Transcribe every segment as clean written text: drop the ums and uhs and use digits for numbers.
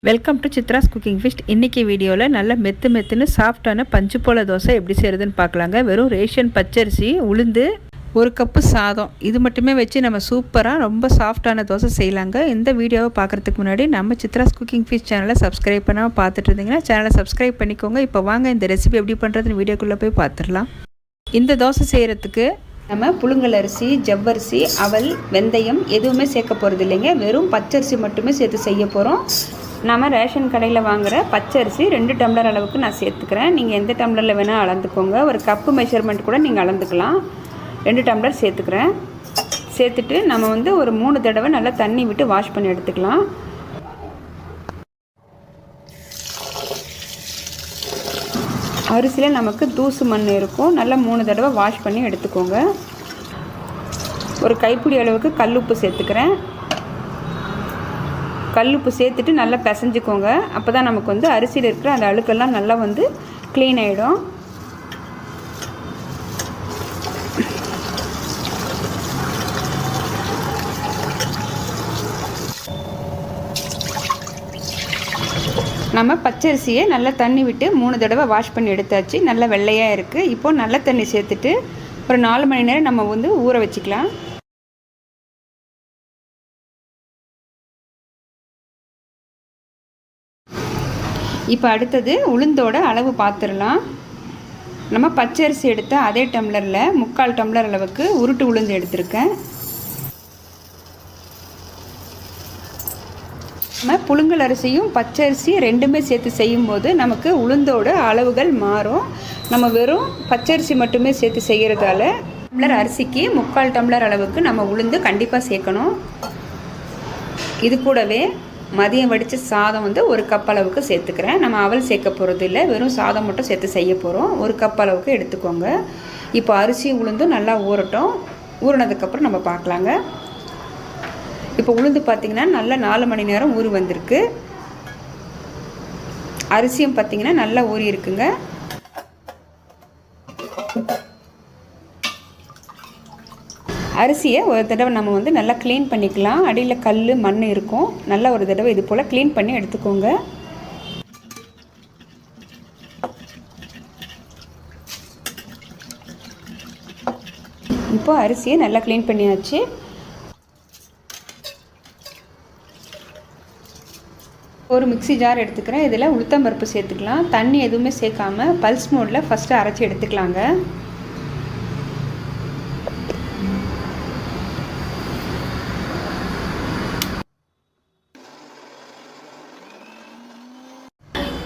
Welcome to Chitra's cooking fist. இன்றைக்கி வீடியோவில் நல்ல மெத்துன்னு சாஃப்டான பஞ்சு போல தோசை எப்படி செய்கிறதுன்னு பார்க்கலாங்க. வெறும் ரேஷன் பச்சரிசி, உளுந்து, ஒரு கப்பு சாதம், இது மட்டுமே வச்சு நம்ம சூப்பராக ரொம்ப சாஃப்டான தோசை செய்யலாங்க. இந்த வீடியோவை பார்க்குறதுக்கு முன்னாடி நம்ம சித்ராஸ் குக்கிங் ஃபிஸ்ட் சேனலை சப்ஸ்கிரைப் பண்ணாமல் பார்த்துட்டு இருந்தீங்கன்னா சேனலை சப்ஸ்கிரைப் பண்ணிக்கோங்க. இப்போ வாங்க இந்த ரெசிபி எப்படி பண்ணுறதுன்னு வீடியோக்குள்ளே போய் பார்த்துடலாம். இந்த தோசை செய்கிறதுக்கு நம்ம புழுங்கல் அரிசி, ஜவ்வரிசி, அவல், வெந்தயம் எதுவுமே சேர்க்க போகிறது இல்லைங்க. வெறும் பச்சரிசி மட்டுமே சேர்த்து செய்ய போகிறோம். நம்ம ரேஷன் கடையில் வாங்குகிற பச்சரிசி 2 டம்ளர் அளவுக்கு நான் சேர்த்துக்கிறேன். நீங்கள் எந்த டம்ளரில் வேணால் அளந்துக்கோங்க. ஒரு கப்பு மெஷர்மெண்ட் கூட நீங்கள் அளந்துக்கலாம். 2 டம்ளர் சேர்த்துக்கிறேன். சேர்த்துட்டு நம்ம ஒரு 3 தடவை நல்லா தண்ணி விட்டு வாஷ் பண்ணி எடுத்துக்கலாம். அரிசியில் நமக்கு தூசு மண் இருக்கும். நல்லா 3 தடவை வாஷ் பண்ணி எடுத்துக்கோங்க. ஒரு கைப்பிடி அளவுக்கு கல்லுப்பு சேர்த்துக்கிறேன். கல்லுப்பு சேர்த்துட்டு நல்லா பிசைஞ்சிக்கோங்க. அப்போ தான் நமக்கு அரிசியில் இருக்கிற அந்த அழுக்கெல்லாம் நல்லா க்ளீன் ஆகிடும். நம்ம பச்சரிசியை நல்லா தண்ணி விட்டு 3 தடவை வாஷ் பண்ணி எடுத்தாச்சு. நல்லா வெள்ளையாக இருக்குது. இப்போது நல்ல தண்ணி சேர்த்துட்டு ஒரு 4 மணி நேரம் நம்ம ஊற வச்சுக்கலாம். இப்போ அடுத்தது உளுந்தோட அளவு பார்த்துடலாம். நம்ம பச்சரிசி எடுத்த அதே டம்ளரில் 3/4 டம்ளர் அளவுக்கு உருட்டு உளுந்து எடுத்திருக்கேன். நம்ம புழுங்கல் அரிசியும் பச்சரிசி ரெண்டுமே சேர்த்து செய்யும்போது நமக்கு உளுந்தோட அளவுகள் மாறும். நம்ம வெறும் பச்சரிசி மட்டுமே சேர்த்து செய்கிறதால டம்ளர் அரிசிக்கு 3/4 டம்ளர் அளவுக்கு நம்ம உளுந்து கண்டிப்பாக சேர்க்கணும். இது கூடவே மதியம் வடித்த சாதம் 1 கப் அளவுக்கு சேர்த்துக்கிறேன். நம்ம அவல் சேர்க்க போகிறது இல்லை, வெறும் சாதம் மட்டும் சேர்த்து செய்ய போகிறோம். 1 கப் அளவுக்கு எடுத்துக்கோங்க. இப்போ அரிசி உளுந்தும் நல்லா ஊறட்டும். ஊறினதுக்கப்புறம் நம்ம பார்க்கலாங்க. இப்போ உளுந்து பார்த்திங்கன்னா நல்லா 4 மணி நேரம் ஊறி வந்திருக்கு. அரிசியும் பார்த்திங்கன்னா நல்லா ஊறி இருக்குங்க. அரிசியை ஒரு தடவை நம்ம நல்லா க்ளீன் பண்ணிக்கலாம். அடியில் கல், மண் இருக்கும். நல்லா ஒரு தடவை இது போல் க்ளீன் பண்ணி எடுத்துக்கோங்க. இப்போ அரிசியை நல்லா க்ளீன் பண்ணியாச்சு. ஒரு மிக்ஸி ஜார் எடுத்துக்கிறேன். இதில் உளுத்தம்பருப்பு சேர்த்துக்கலாம். தண்ணி எதுவுமே சேர்க்காம பல்ஸ் மோடில் ஃபஸ்ட்டு அரைச்சி எடுத்துக்கலாங்க.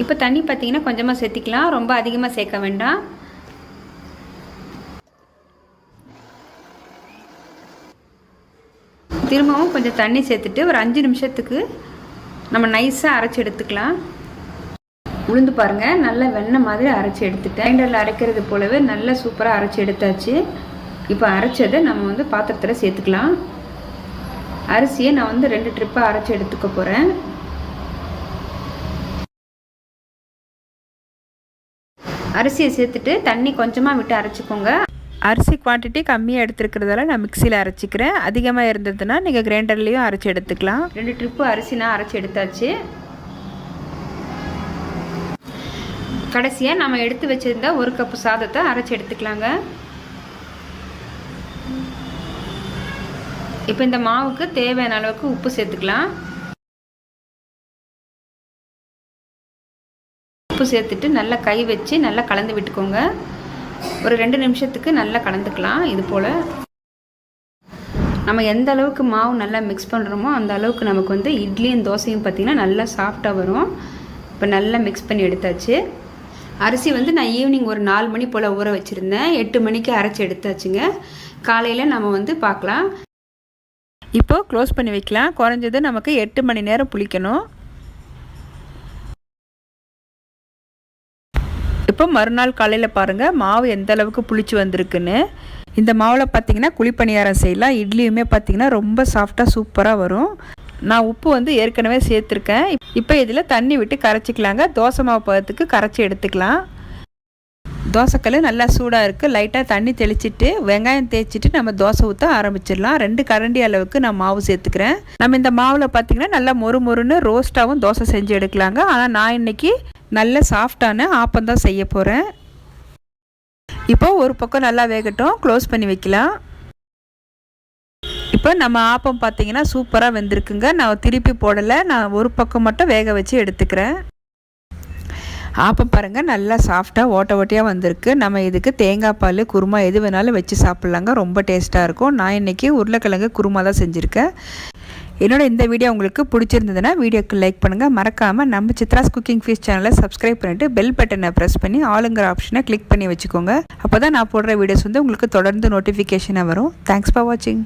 இப்போ தண்ணி பார்த்திங்கன்னா கொஞ்சமாக சேர்த்திக்கலாம். ரொம்ப அதிகமாக சேர்க்க வேண்டாம். திரும்பவும் கொஞ்சம் தண்ணி சேர்த்துட்டு ஒரு 5 நிமிஷத்துக்கு நம்ம நைஸாக அரைச்சி எடுத்துக்கலாம். உளுந்து பாருங்கள், நல்ல வெண்ணெய் மாதிரி அரைச்சி எடுத்துட்டேன். கிரைண்டரில் அரைக்கிறது போலவே நல்லா சூப்பராக அரைச்சி எடுத்தாச்சு. இப்போ அரைச்சதை நம்ம பாத்திரத்தில் சேர்த்துக்கலாம். அரிசியை நான் 2 ட்ரிப்பாக அரைச்சி எடுத்துக்க போகிறேன். அரிசியை சேர்த்துட்டு தண்ணி கொஞ்சமாக விட்டு அரைச்சிக்கோங்க. அரிசி குவான்டிட்டி கம்மியாக எடுத்துருக்கிறதால நான் மிக்சியில் அரைச்சிக்கிறேன். அதிகமாக இருந்ததுன்னா நீங்கள் கிரைண்டர்லேயும் அரைச்சி எடுத்துக்கலாம். 2 ட்ரிப்பு அரிசி நான் அரைச்சி எடுத்தாச்சு. கடைசியாக நம்ம எடுத்து வச்சுருந்த 1 கப்பு சாதத்தை அரைச்சி எடுத்துக்கலாங்க. இப்போ இந்த மாவுக்கு தேவையான அளவுக்கு உப்பு சேர்த்துக்கலாம். உப்பு சேர்த்துட்டு நல்லா கை வச்சு நல்லா கலந்து விட்டுக்கோங்க. ஒரு 2 நிமிஷத்துக்கு நல்லா கலந்துக்கலாம். இது போல் நம்ம எந்த அளவுக்கு மாவு நல்லா மிக்ஸ் பண்ணுறோமோ அந்த அளவுக்கு நமக்கு இட்லியும் தோசையும் பார்த்திங்கன்னா நல்லா சாஃப்டாக வரும். இப்போ நல்லா மிக்ஸ் பண்ணி எடுத்தாச்சு. அரிசி நான் ஈவினிங் ஒரு 4 மணி போல் ஊற வச்சுருந்தேன். 8 மணிக்கு அரைச்சி எடுத்தாச்சுங்க. காலையில் நம்ம பார்க்கலாம். இப்போது க்ளோஸ் பண்ணி வைக்கலாம். குறைஞ்சது நமக்கு 8 மணி நேரம் புளிக்கணும். இப்போ மறுநாள் காலையில் பாருங்கள் மாவு எந்த அளவுக்கு புளிச்சு வந்திருக்குன்னு. இந்த மாவில் பார்த்திங்கன்னா குழிப்பணியாரம் செய்யலாம். இட்லியுமே பார்த்திங்கன்னா ரொம்ப சாஃப்டாக சூப்பராக வரும். நான் உப்பு ஏற்கனவே சேர்த்துருக்கேன். இப்போ இதில் தண்ணி விட்டு கரைச்சிக்கலாங்க. தோசை மாவு பதத்துக்கு கரைச்சி எடுத்துக்கலாம். தோசைக்கல் நல்லா சூடாக இருக்குது. லைட்டாக தண்ணி தெளிச்சிட்டு வெங்காயம் தேய்ச்சிட்டு நம்ம தோசை ஊற்ற ஆரம்பிச்சிடலாம். 2 கரண்டி அளவுக்கு நான் மாவு சேர்த்துக்கிறேன். நம்ம இந்த மாவில் பார்த்திங்கன்னா நல்லா மொறுன்னு ரோஸ்ட்டாகவும் தோசை செஞ்சு எடுக்கலாங்க. ஆனால் நான் இன்றைக்கி நல்ல சாஃப்டான ஆப்பம் தான் செய்ய போகிறேன். இப்போ ஒரு பக்கம் நல்லா வேகட்டும், க்ளோஸ் பண்ணி வைக்கலாம். இப்போ நம்ம ஆப்பம் பார்த்திங்கன்னா சூப்பராக வெந்திருக்குங்க. நான் திருப்பி போடலை, நான் ஒரு பக்கம் மட்டும் வேக வச்சு எடுத்துக்கிறேன். ஆப்பம் பாருங்கள் நல்லா சாஃப்டாக ஓட்டையாக வந்திருக்கு. நம்ம இதுக்கு தேங்காய் பால் குருமா எது வேணாலும் வச்சு சாப்பிட்லாங்க. ரொம்ப டேஸ்ட்டாக இருக்கும். நான் இன்றைக்கி உருளைக்கிழங்கு குருமா தான் செஞ்சுருக்கேன். என்னோட இந்த வீடியோ உங்களுக்கு பிடிச்சிருந்ததுன்னா வீடியோக்கு லைக் பண்ணுங்கள். மறக்காமல் நம்ம சித்ராஸ் குக்கிங் ஃபீஸ் சேனலை சப்ஸ்கிரைப் பண்ணிவிட்டு பெல் பட்டனை ப்ரெஸ் பண்ணி ஆளுங்கிற ஆப்ஷனை கிளிக் பண்ணி வச்சுக்கோங்க. அப்போ தான் நான் போடுற வீடியோஸ் வந்து உங்களுக்கு தொடர்ந்து நோட்டிஃபிகேஷனாக வரும். தேங்க்ஸ் ஃபார் வாட்சிங்.